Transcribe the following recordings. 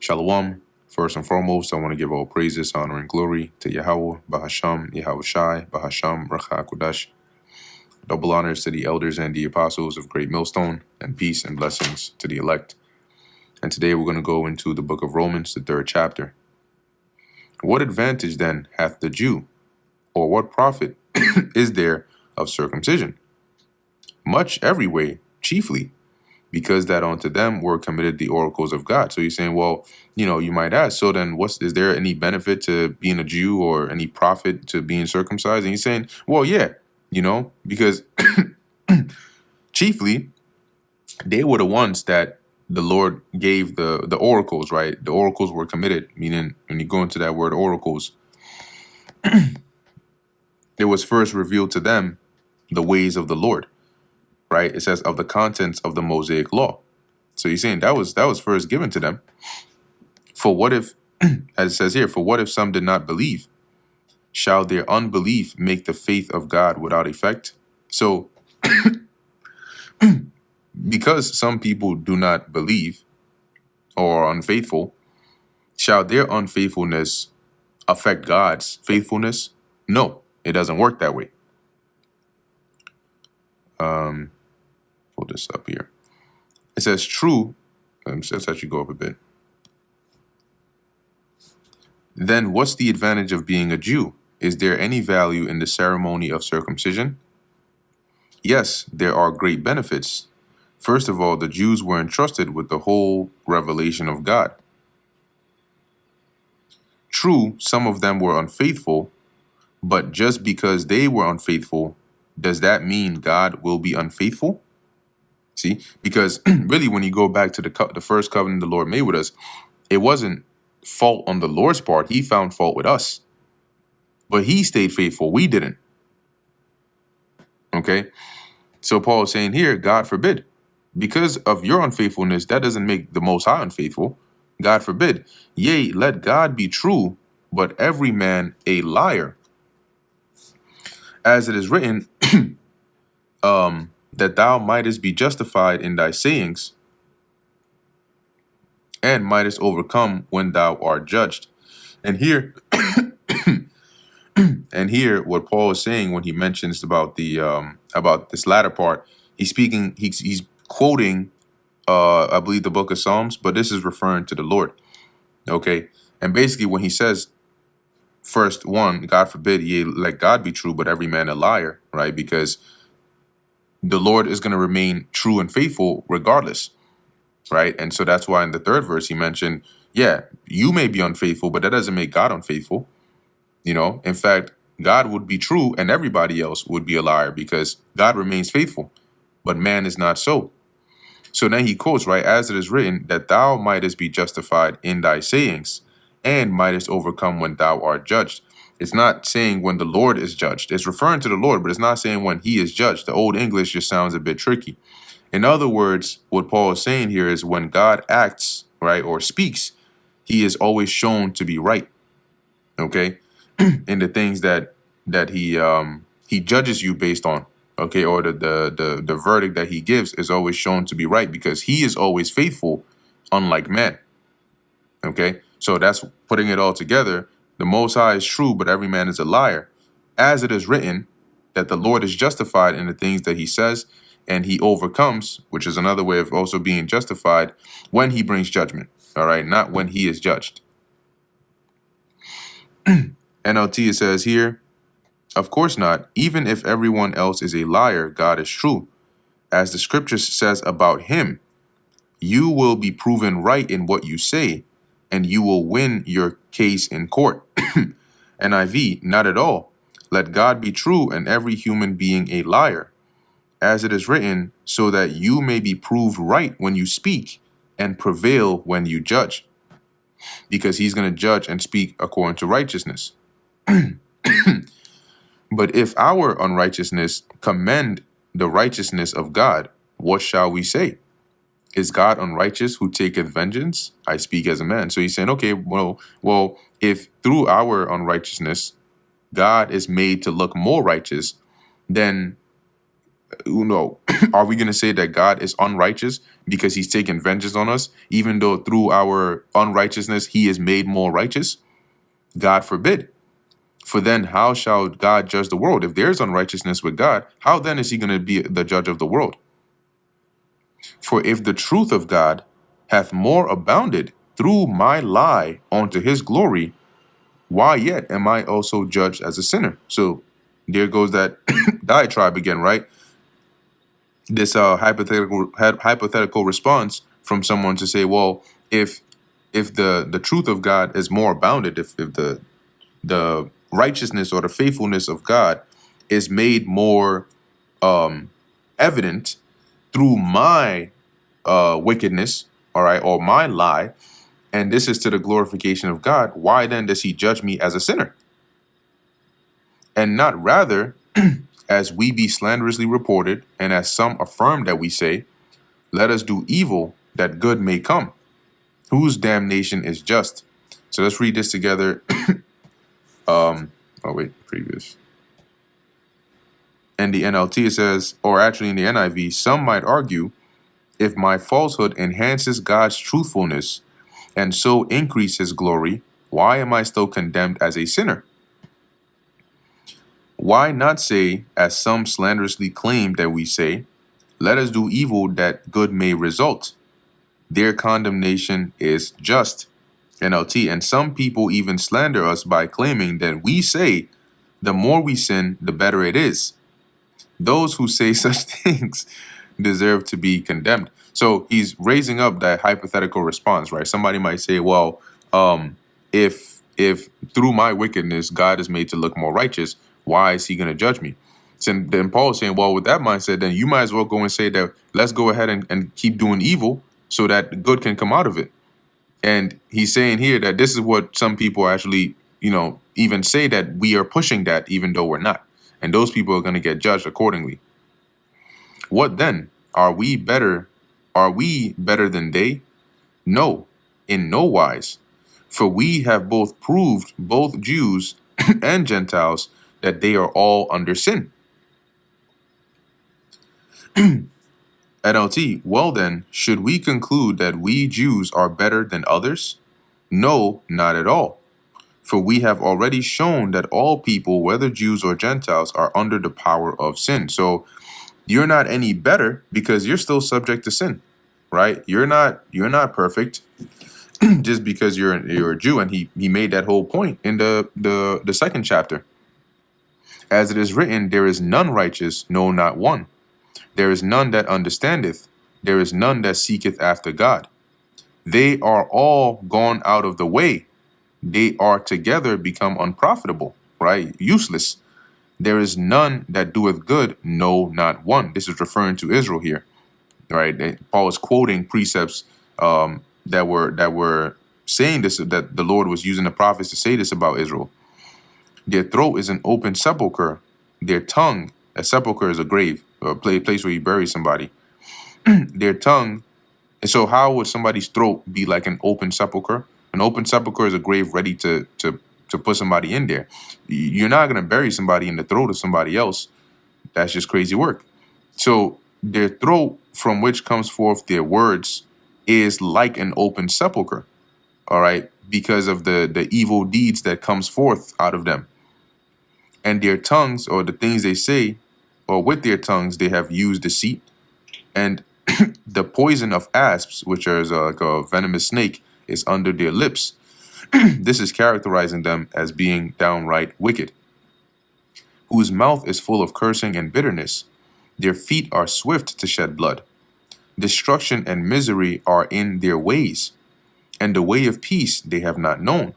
Shalom. First and foremost, I want to give all praises, honor, and glory to Yahweh, Bahasham, Yahweh Shai, Bahasham, Racha Kudash. Double honors to the elders and the apostles of Great Millstone, and peace and blessings to the elect. And today we're going to go into the book of Romans, the 3rd chapter. What advantage then hath the Jew, or what profit is there of circumcision? Much every way, chiefly, because that unto them were committed the oracles of God. So he's saying, well, you might ask, so then is there any benefit to being a Jew or any profit to being circumcised? And he's saying, well, yeah, because chiefly they were the ones that the Lord gave the oracles, right? The oracles were committed, meaning when you go into that word oracles, it was first revealed to them the ways of the Lord, right? It says of the contents of the Mosaic law. So he's saying that was first given to them. For what if, as it says here, for what if some did not believe? Shall their unbelief make the faith of God without effect? So because some people do not believe or are unfaithful, shall their unfaithfulness affect God's faithfulness? No, it doesn't work that way. Pull this up here. It says true. Let's actually go up a bit. Then what's the advantage of being a Jew? Is there any value in the ceremony of circumcision? Yes, there are great benefits. First of all, the Jews were entrusted with the whole revelation of God. True, some of them were unfaithful, but just because they were unfaithful, does that mean God will be unfaithful? See, because really, when you go back to the first covenant the Lord made with us, it wasn't fault on the Lord's part. He found fault with us, but he stayed faithful. We didn't. Okay. So Paul is saying here, God forbid, because of your unfaithfulness, that doesn't make the Most High unfaithful. God forbid. Yea, let God be true, but every man a liar. As it is written, that thou mightest be justified in thy sayings, and mightest overcome when thou art judged. And here, what Paul is saying when he mentions about the about this latter part, he's quoting, I believe, the book of Psalms, but this is referring to the Lord. Okay, and basically when he says, first one, God forbid, yea, let God be true, but every man a liar, right? Because the Lord is going to remain true and faithful regardless, right? And so that's why in the 3rd verse he mentioned, yeah, you may be unfaithful, but that doesn't make God unfaithful. In fact, God would be true and everybody else would be a liar because God remains faithful, but man is not so. So then he quotes, right, as it is written, that thou mightest be justified in thy sayings and mightest overcome when thou art judged. It's not saying when the Lord is judged. It's referring to the Lord, but it's not saying when he is judged. The Old English just sounds a bit tricky. In other words, what Paul is saying here is when God acts, right, or speaks, he is always shown to be right. Okay, in the things that he judges you based on. Okay, or the verdict that he gives is always shown to be right because he is always faithful, unlike man. Okay, so that's putting it all together. The Most High is true, but every man is a liar. As it is written, that the Lord is justified in the things that he says, and he overcomes, which is another way of also being justified, when he brings judgment. All right, not when he is judged. NLT, it says here, of course not. Even if everyone else is a liar, God is true. As the scriptures says about him, you will be proven right in what you say, and you will win your case in court. NIV, not at all. Let God be true and every human being a liar. As it is written, so that you may be proved right when you speak and prevail when you judge. Because he's going to judge and speak according to righteousness. But if our unrighteousness commend the righteousness of God, what shall we say? Is God unrighteous who taketh vengeance? I speak as a man. So he's saying, okay, well, if through our unrighteousness, God is made to look more righteous, then are we going to say that God is unrighteous because he's taking vengeance on us, even though through our unrighteousness he is made more righteous? God forbid. For then how shall God judge the world? If there's unrighteousness with God, how then is he going to be the judge of the world? For if the truth of God hath more abounded through my lie unto his glory, why yet am I also judged as a sinner? So there goes that diatribe again, right? This hypothetical response from someone to say, well, if the truth of God is more abounded, if the righteousness or the faithfulness of God is made more evident through my wickedness, all right, or my lie, and this is to the glorification of God, why then does he judge me as a sinner? And not rather, as we be slanderously reported, and as some affirm that we say, let us do evil that good may come, whose damnation is just. So let's read this together. Previous. In the NLT it says, or actually in the NIV, some might argue, if my falsehood enhances God's truthfulness and so increase his glory, why am I still condemned as a sinner? Why not say, as some slanderously claim that we say, let us do evil that good may result? Their condemnation is just. NLT. And some people even slander us by claiming that we say, the more we sin, the better it is. Those who say such things deserve to be condemned. So he's raising up that hypothetical response, right? Somebody might say, well, if through my wickedness, God is made to look more righteous, why is he going to judge me? So then Paul is saying, well, with that mindset, then you might as well go and say that let's go ahead and keep doing evil so that good can come out of it. And he's saying here that this is what some people actually, even say that we are pushing that even though we're not. And those people are going to get judged accordingly. What then? Are we better than they? No, in no wise. For we have both proved, both Jews and Gentiles, that they are all under sin. NLT, well then, should we conclude that we Jews are better than others? No, not at all. For we have already shown that all people, whether Jews or Gentiles, are under the power of sin. So you're not any better because you're still subject to sin, right? You're not perfect just because you're a Jew. And he made that whole point in the second chapter. As it is written, there is none righteous, no, not one. There is none that understandeth. There is none that seeketh after God. They are all gone out of the way. They are together become unprofitable, right? Useless. There is none that doeth good, no, not one. This is referring to Israel here, right? Paul is quoting precepts that were saying this, that the Lord was using the prophets to say this about Israel. Their throat is an open sepulcher. Their tongue, a sepulcher is a grave, a place where you bury somebody. Their tongue. And so how would somebody's throat be like an open sepulcher? An open sepulcher is a grave ready to put somebody in there. You're not going to bury somebody in the throat of somebody else. That's just crazy work. So their throat from which comes forth their words is like an open sepulcher, all right, because of the evil deeds that comes forth out of them. And their tongues, or the things they say, or with their tongues, they have used deceit. And the poison of asps, which is like a venomous snake, is under their lips. This is characterizing them as being downright wicked, whose mouth is full of cursing and bitterness. Their feet are swift to shed blood. Destruction and misery are in their ways, and the way of peace they have not known.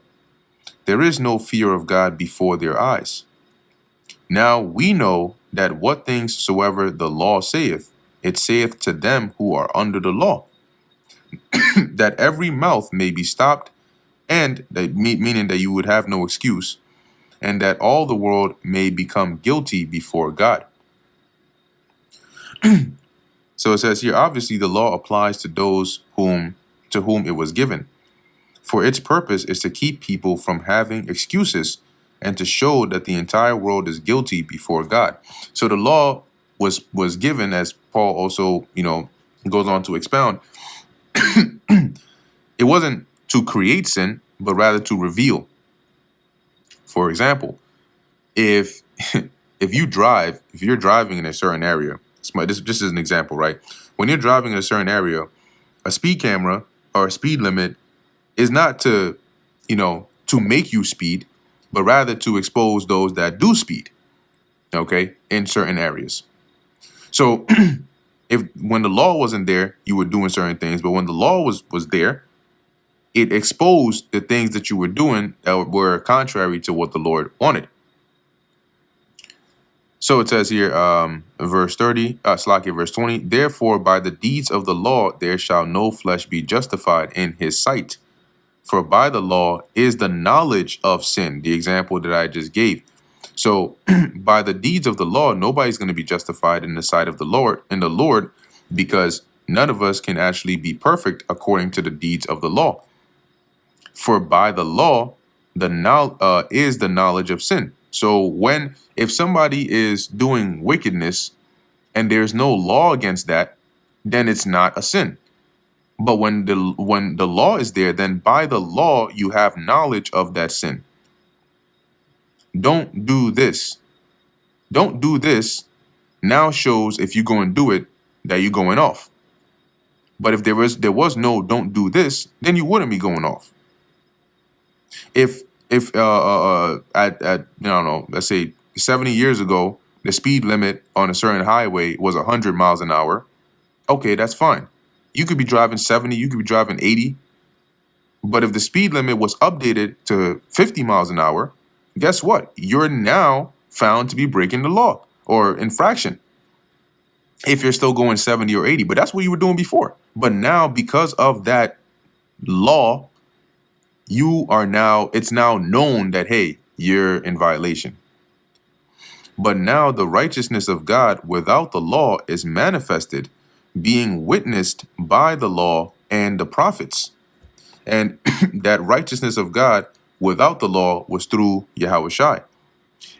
There is no fear of God before their eyes. Now we know that what things soever the law saith, it saith to them who are under the law, that every mouth may be stopped, and that meaning that you would have no excuse, and that all the world may become guilty before God. So it says here, obviously the law applies to those to whom it was given, for its purpose is to keep people from having excuses and to show that the entire world is guilty before God. So the law was given, as Paul also, goes on to expound, it wasn't to create sin, but rather to reveal. For example, if if you're driving in a certain area, this is an example, right? When you're driving in a certain area, a speed camera or a speed limit is not to make you speed, but rather to expose those that do speed, okay, in certain areas. So if when the law wasn't there, you were doing certain things, but when the law was there, it exposed the things that you were doing that were contrary to what the Lord wanted. So it says here, verse 30, verse 20, therefore by the deeds of the law there shall no flesh be justified in his sight. For by the law is the knowledge of sin, the example that I just gave. So by the deeds of the law, nobody's going to be justified in the sight of the Lord, because none of us can actually be perfect according to the deeds of the law. For by the law, is the knowledge of sin. So if somebody is doing wickedness and there's no law against that, then it's not a sin. But when the law is there, then by the law you have knowledge of that sin. Don't do this. Don't do this now shows, if you go and do it, that you're going off. But if there was no don't do this, then you wouldn't be going off. If at I don't know, let's say 70 years ago, the speed limit on a certain highway was 100 miles an hour, okay, that's fine. You could be driving 70, you could be driving 80. But if the speed limit was updated to 50 miles an hour, guess what? You're now found to be breaking the law or infraction if you're still going 70 or 80. But that's what you were doing before. But now, because of that law, it's now known that, hey, you're in violation. But now the righteousness of God without the law is manifested, being witnessed by the law and the prophets. And that righteousness of God without the law was through Yahushua.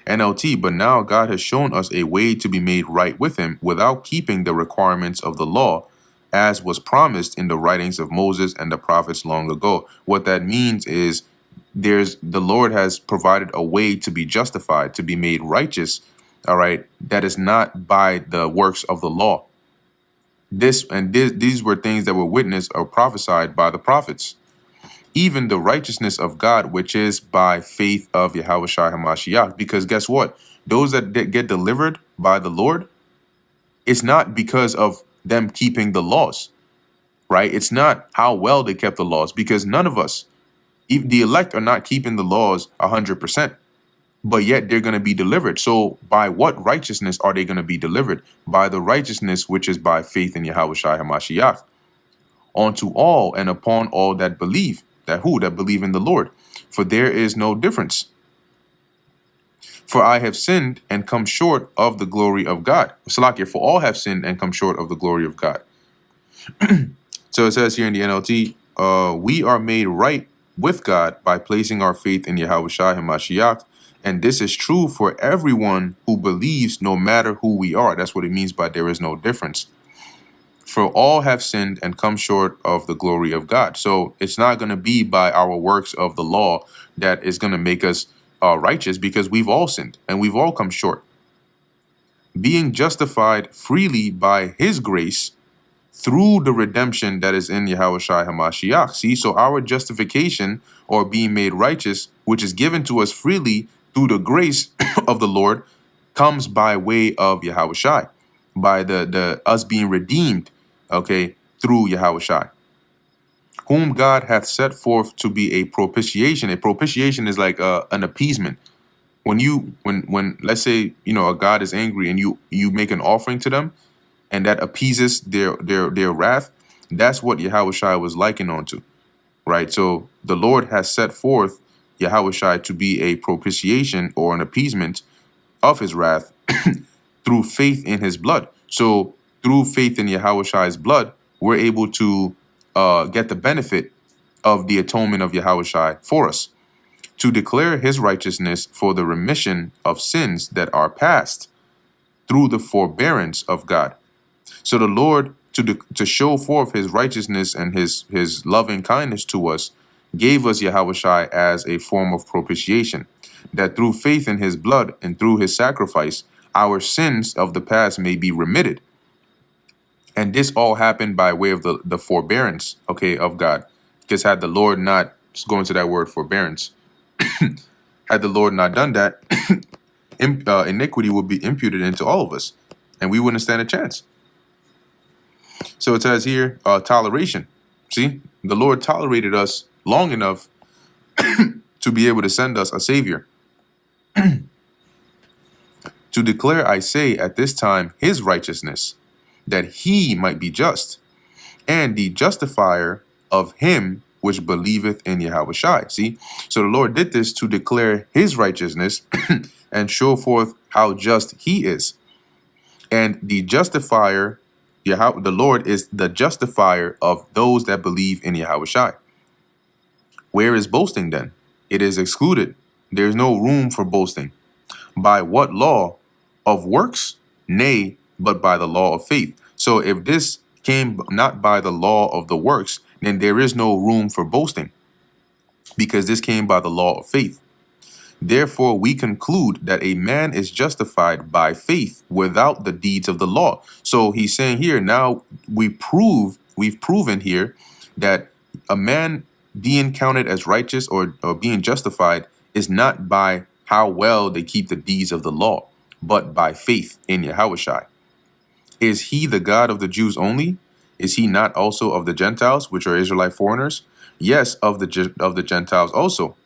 NLT, but now God has shown us a way to be made right with him without keeping the requirements of the law, as was promised in the writings of Moses and the prophets long ago. What that means is the Lord has provided a way to be justified, to be made righteous, all right, that is not by the works of the law. These were things that were witnessed or prophesied by the prophets. Even the righteousness of God, which is by faith of Yahushua HaMashiach. Because guess what? Those that get delivered by the Lord, it's not because of them keeping the laws, right? It's not how well they kept the laws, because none of us, even the elect, are not keeping the laws 100%, but yet they're going to be delivered. So by what righteousness are they going to be delivered? By the righteousness which is by faith in Yahushua HaMashiach. Unto all and upon all that believe. That believe in the Lord. For there is no difference. For I have sinned and come short of the glory of God. Salakia, for all have sinned and come short of the glory of God. So it says here in the NLT, we are made right with God by placing our faith in Yahushua HaMashiach. And this is true for everyone who believes, no matter who we are. That's what it means by there is no difference. For all have sinned and come short of the glory of God. So it's not going to be by our works of the law that is going to make us righteous, because we've all sinned and we've all come short. Being justified freely by his grace through the redemption that is in Yahushua HaMashiach. See, so our justification, or being made righteous, which is given to us freely through the grace of the Lord, comes by way of Yahushua, by the us being redeemed, okay, through Yahushua, whom God hath set forth to be a propitiation. A propitiation is like an appeasement. When let's say, a God is angry and you make an offering to them, and that appeases their wrath, that's what Yahushua was likened onto, right? So the Lord has set forth Yahushua to be a propitiation, or an appeasement of his wrath through faith in his blood. So through faith in Yahushua's blood, we're able to get the benefit of the atonement of Yahushua for us, to declare his righteousness for the remission of sins that are past, through the forbearance of God. So the Lord, to show forth his righteousness and his loving kindness to us, gave us Yahushua as a form of propitiation, that through faith in his blood and through his sacrifice, our sins of the past may be remitted. And this all happened by way of the forbearance, okay, of God. Because had the Lord not, just going to that word forbearance, had the Lord not done that, iniquity would be imputed into all of us, and we wouldn't stand a chance. So it says here, toleration. See, the Lord tolerated us long enough to be able to send us a savior. To declare, I say, at this time, his righteousness, that he might be just, and the justifier of him which believeth in Yahushua. See, so the Lord did this to declare his righteousness and show forth how just he is. And the justifier, the Lord is the justifier of those that believe in Yahushua. Where is boasting then? It is excluded. There is no room for boasting. By what law? Of works? Nay, but by the law of faith. So if this came not by the law of the works, then there is no room for boasting, because this came by the law of faith. Therefore, we conclude that a man is justified by faith without the deeds of the law. So he's saying here, now we've proven here that a man being counted as righteous or being justified is not by how well they keep the deeds of the law, but by faith in Yahushua. Is he the God of the Jews only? Is he not also of the Gentiles, which are Israelite foreigners? Yes, of the Gentiles also.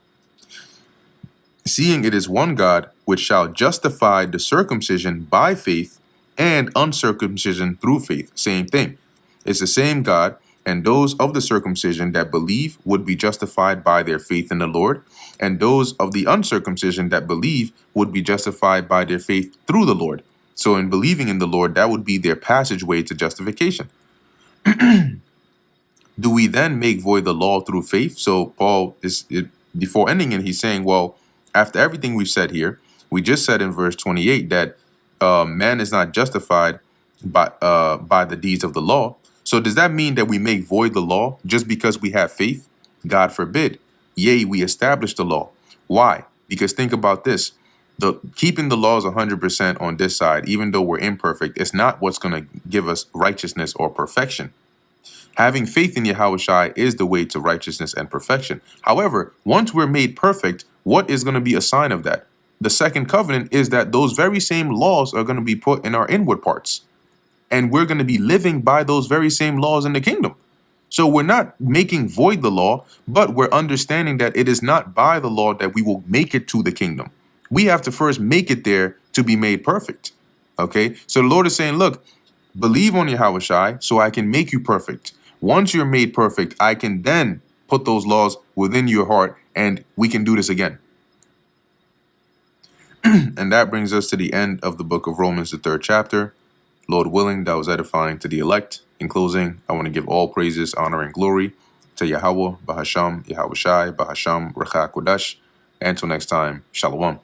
Seeing it is one God, which shall justify the circumcision by faith and uncircumcision through faith. Same thing. It's the same God, and those of the circumcision that believe would be justified by their faith in the Lord, and those of the uncircumcision that believe would be justified by their faith through the Lord. So in believing in the Lord, that would be their passageway to justification. Do we then make void the law through faith? So Paul before ending it, he's saying, well, after everything we've said here, we just said in verse 28 that man is not justified by the deeds of the law. So does that mean that we make void the law just because we have faith? God forbid. Yea, we establish the law. Why? Because think about this. Keeping the laws 100% on this side, even though we're imperfect, is not what's going to give us righteousness or perfection. Having faith in Yahushua is the way to righteousness and perfection. However, once we're made perfect, what is going to be a sign of that? The second covenant is that those very same laws are going to be put in our inward parts. And we're going to be living by those very same laws in the kingdom. So we're not making void the law, but we're understanding that it is not by the law that we will make it to the kingdom. We have to first make it there to be made perfect. Okay? So the Lord is saying, look, believe on Yahushua so I can make you perfect. Once you're made perfect, I can then put those laws within your heart and we can do this again. And that brings us to the end of the book of Romans, the 3rd chapter. Lord willing, that was edifying to the elect. In closing, I want to give all praises, honor, and glory to Yahweh, Bahasham, Yahushai, Bahasham, Recha Kodash. Until next time, Shalom.